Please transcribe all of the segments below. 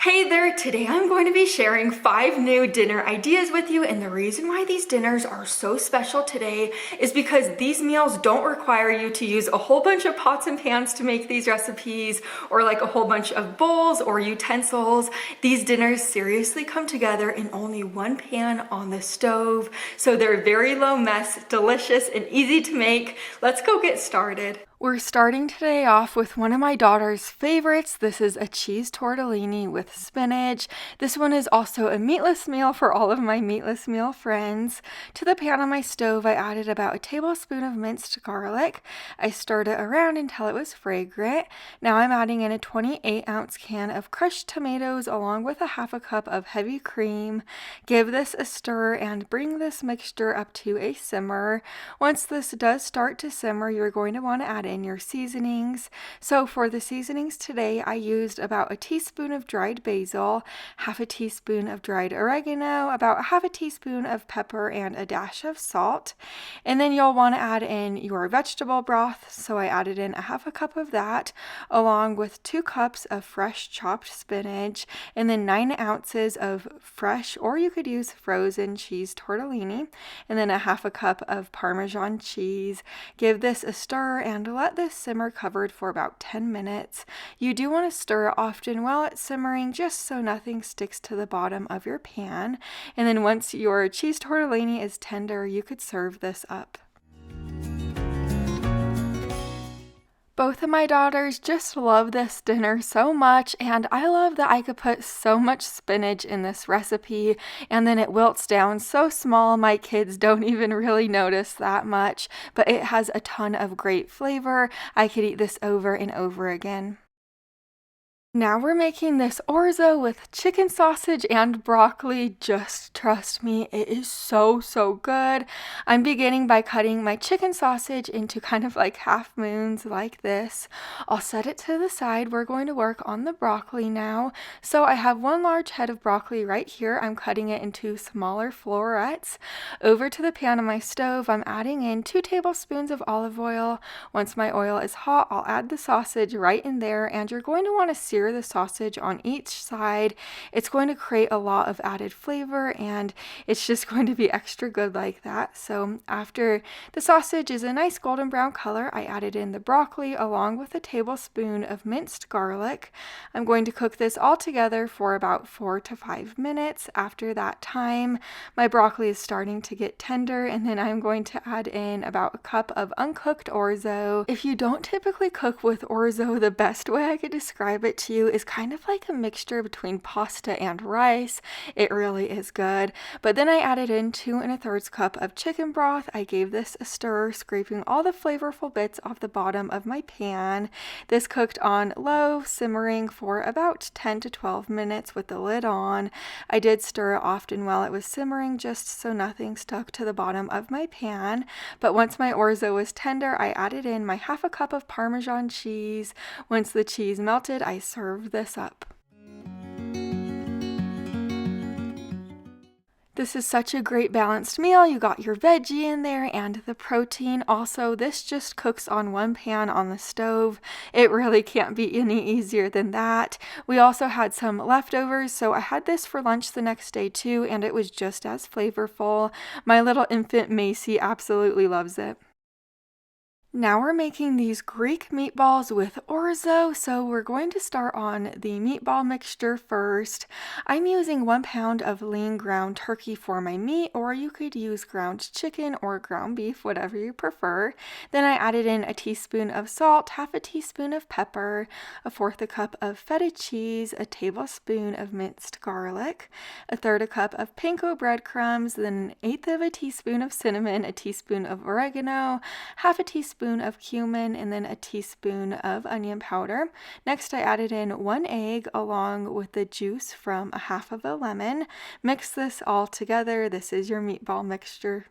Hey there, today I'm going to be sharing 5 new dinner ideas with you, and the reason why these dinners are so special today is because these meals don't require you to use a whole bunch of pots and pans to make these recipes or like a whole bunch of bowls or utensils. These dinners seriously come together in only one pan on the stove, so they're very low mess, delicious, and easy to make. Let's go get started. We're starting today off with one of my daughter's favorites. This is a cheese tortellini with spinach. This one is also a meatless meal for all of my meatless meal friends. To the pan on my stove, I added about a tablespoon of minced garlic. I stirred it around until it was fragrant. Now I'm adding in a 28-ounce can of crushed tomatoes along with a half a cup of heavy cream. Give this a stir and bring this mixture up to a simmer. Once this does start to simmer, you're going to want to add in your seasonings. So for the seasonings today, I used about a teaspoon of dried basil, half a teaspoon of dried oregano, about half a teaspoon of pepper, and a dash of salt. And then you'll want to add in your vegetable broth. So I added in a half a cup of that, along with 2 cups of fresh chopped spinach, and then 9 ounces of fresh, or you could use frozen cheese tortellini, and then a half a cup of Parmesan cheese. Give this a stir and let this simmer covered for about 10 minutes. You do want to stir it often while it's simmering, just so nothing sticks to the bottom of your pan. And then once your cheese tortellini is tender, you could serve this up. Both of my daughters just love this dinner so much, and I love that I could put so much spinach in this recipe and then it wilts down so small my kids don't even really notice that much, but it has a ton of great flavor. I could eat this over and over again. Now we're making this orzo with chicken sausage and broccoli. Just trust me, it is so good. I'm beginning by cutting my chicken sausage into kind of like half moons like this. I'll set it to the side. We're going to work on the broccoli now. So I have 1 large head of broccoli right here. I'm cutting it into smaller florets. Over to the pan on my stove, I'm adding in 2 tablespoons of olive oil. Once my oil is hot, I'll add the sausage right in there, and you're going to want to sear the sausage on each side. It's going to create a lot of added flavor, and it's just going to be extra good like that. So after the sausage is a nice golden brown color, I added in the broccoli along with a tablespoon of minced garlic. I'm going to cook this all together for about 4 to 5 minutes. After that time, my broccoli is starting to get tender, and then I'm going to add in about a cup of uncooked orzo. If you don't typically cook with orzo, the best way I could describe it to you is kind of like a mixture between pasta and rice. It really is good. But then I added in 2 1/3 cup of chicken broth. I gave this a stir, scraping all the flavorful bits off the bottom of my pan. This cooked on low, simmering for about 10 to 12 minutes with the lid on. I did stir it often while it was simmering, just so nothing stuck to the bottom of my pan. But once my orzo was tender, I added in my half a cup of Parmesan cheese. Once the cheese melted, I serve this up. This is such a great balanced meal. You got your veggie in there and the protein. Also, this just cooks on 1 pan on the stove. It really can't be any easier than that. We also had some leftovers, so I had this for lunch the next day too, and it was just as flavorful. My little infant Macy absolutely loves it. Now we're making these Greek meatballs with orzo, so we're going to start on the meatball mixture first. I'm using 1 pound of lean ground turkey for my meat, or you could use ground chicken or ground beef, whatever you prefer. Then I added in a teaspoon of salt, half a teaspoon of pepper, 1/4 cup of feta cheese, a tablespoon of minced garlic, 1/3 cup of panko breadcrumbs, then 1/8 of a teaspoon of cinnamon, a teaspoon of oregano, half a teaspoon of cumin, and then a teaspoon of onion powder. Next, I added in 1 egg along with the juice from a half of a lemon. Mix this all together. This is your meatball mixture.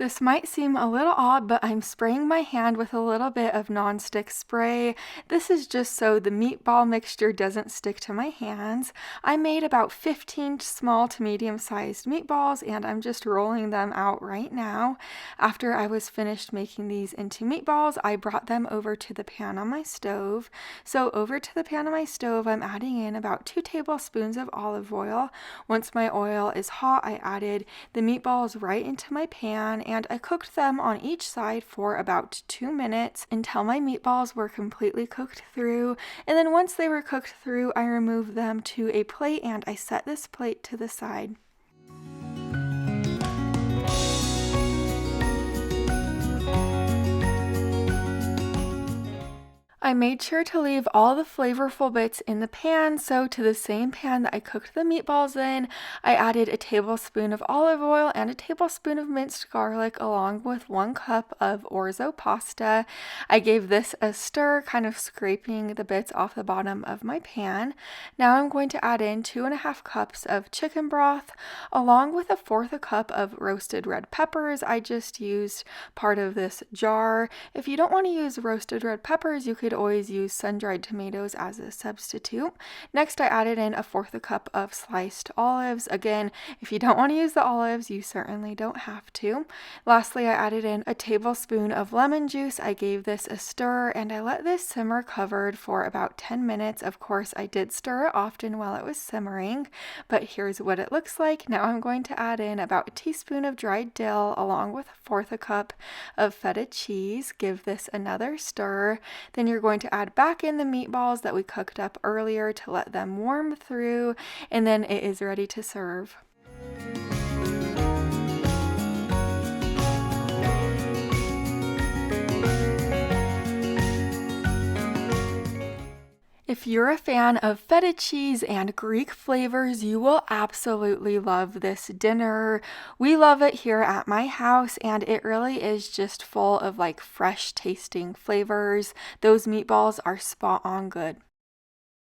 This might seem a little odd, but I'm spraying my hand with a little bit of nonstick spray. This is just so the meatball mixture doesn't stick to my hands. I made about 15 small to medium-sized meatballs, and I'm just rolling them out right now. After I was finished making these into meatballs, I brought them over to the pan on my stove. So over to the pan on my stove, I'm adding in about 2 tablespoons of olive oil. Once my oil is hot, I added the meatballs right into my pan, and I cooked them on each side for about 2 minutes until my meatballs were completely cooked through. And then once they were cooked through, I removed them to a plate and I set this plate to the side. I made sure to leave all the flavorful bits in the pan, so to the same pan that I cooked the meatballs in, I added a tablespoon of olive oil and a tablespoon of minced garlic along with 1 cup of Orzo pasta. I gave this a stir, kind of scraping the bits off the bottom of my pan. Now I'm going to add in 2.5 cups of chicken broth along with 1/4 cup of roasted red peppers. I just used part of this jar. If you don't want to use roasted red peppers, you could always use sun-dried tomatoes as a substitute. Next, I added in 1/4 cup of sliced olives. Again, if you don't want to use the olives, you certainly don't have to. Lastly, I added in a tablespoon of lemon juice. I gave this a stir and I let this simmer covered for about 10 minutes. Of course, I did stir it often while it was simmering, but here's what it looks like. Now I'm going to add in about a teaspoon of dried dill along with 1/4 cup of feta cheese. Give this another stir. Then you're going to add back in the meatballs that we cooked up earlier to let them warm through, and then it is ready to serve. If you're a fan of feta cheese and Greek flavors, you will absolutely love this dinner. We love it here at my house, and it really is just full of like fresh tasting flavors. Those meatballs are spot on good.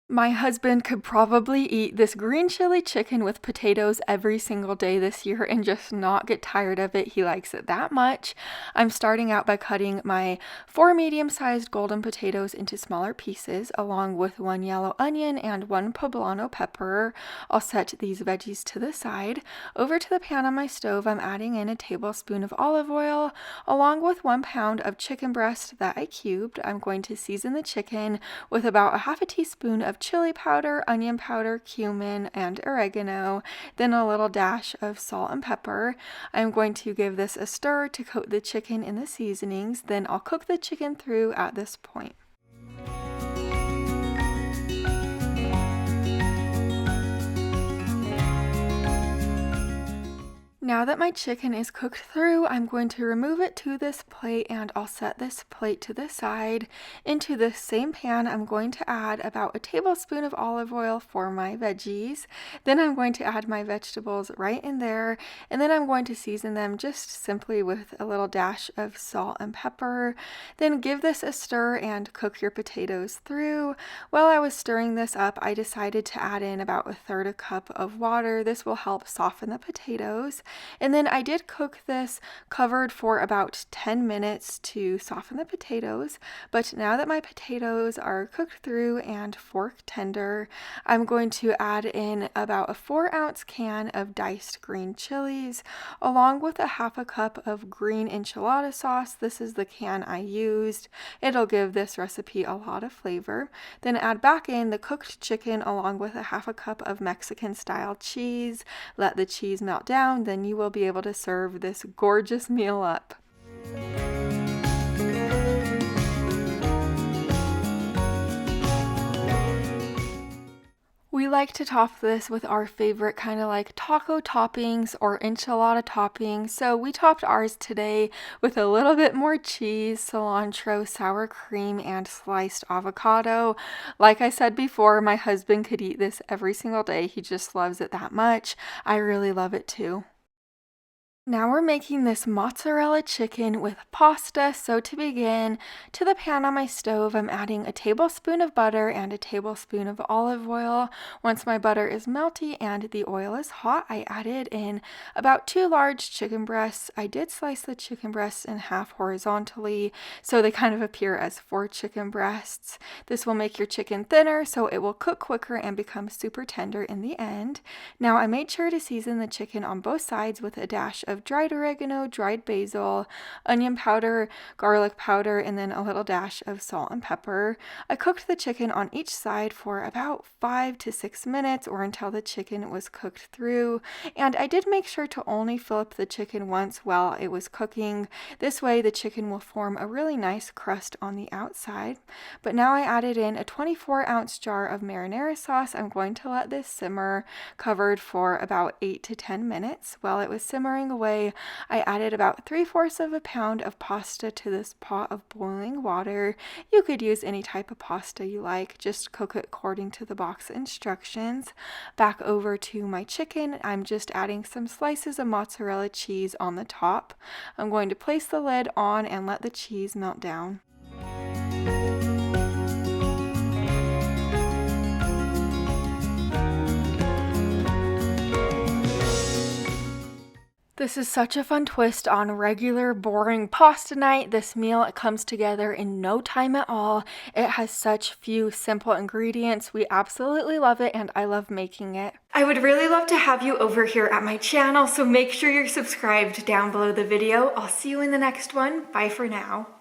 My husband could probably eat this green chili chicken with potatoes every single day this year and just not get tired of it. He likes it that much. I'm starting out by cutting my 4 medium-sized golden potatoes into smaller pieces, along with 1 yellow onion and 1 poblano pepper. I'll set these veggies to the side. Over to the pan on my stove, I'm adding in a tablespoon of olive oil, along with 1 pound of chicken breast that I cubed. I'm going to season the chicken with about 1/2 teaspoon of chili powder, onion powder, cumin, and oregano, then a little dash of salt and pepper. I'm going to give this a stir to coat the chicken in the seasonings, then I'll cook the chicken through at this point. Now that my chicken is cooked through, I'm going to remove it to this plate and I'll set this plate to the side. Into this same pan, I'm going to add about a tablespoon of olive oil for my veggies. Then I'm going to add my vegetables right in there, and then I'm going to season them just simply with a little dash of salt and pepper. Then give this a stir and cook your potatoes through. While I was stirring this up, I decided to add in about 1/3 cup of water. This will help soften the potatoes. And then I did cook this covered for about 10 minutes to soften the potatoes. But now that my potatoes are cooked through and fork tender, I'm going to add in about a 4-ounce can of diced green chilies, along with 1/2 cup of green enchilada sauce. This is the can I used. It'll give this recipe a lot of flavor. Then add back in the cooked chicken along with 1/2 cup of Mexican style cheese. Let the cheese melt down, then you will be able to serve this gorgeous meal up. We like to top this with our favorite kind of like taco toppings or enchilada toppings. So we topped ours today with a little bit more cheese, cilantro, sour cream, and sliced avocado. Like I said before, my husband could eat this every single day. He just loves it that much. I really love it too. Now we're making this mozzarella chicken with pasta. So to begin, to the pan on my stove, I'm adding a tablespoon of butter and a tablespoon of olive oil. Once my butter is melty and the oil is hot, I added in about 2 large chicken breasts. I did slice the chicken breasts in half horizontally, so they kind of appear as 4 chicken breasts. This will make your chicken thinner, so it will cook quicker and become super tender in the end. Now I made sure to season the chicken on both sides with a dash of dried oregano, dried basil, onion powder, garlic powder, and then a little dash of salt and pepper. I cooked the chicken on each side for about 5 to 6 minutes or until the chicken was cooked through. And I did make sure to only flip the chicken once while it was cooking. This way the chicken will form a really nice crust on the outside. But now I added in a 24-ounce jar of marinara sauce. I'm going to let this simmer covered for about 8 to 10 minutes. While it was simmering away, I added about 3/4 of a pound of pasta to this pot of boiling water. You could use any type of pasta you like, just cook it according to the box instructions. Back over to my chicken, I'm just adding some slices of mozzarella cheese on the top. I'm going to place the lid on and let the cheese melt down. This is such a fun twist on regular, boring pasta night. This meal, it comes together in no time at all. It has such few simple ingredients. We absolutely love it, and I love making it. I would really love to have you over here at my channel, so make sure you're subscribed down below the video. I'll see you in the next one. Bye for now.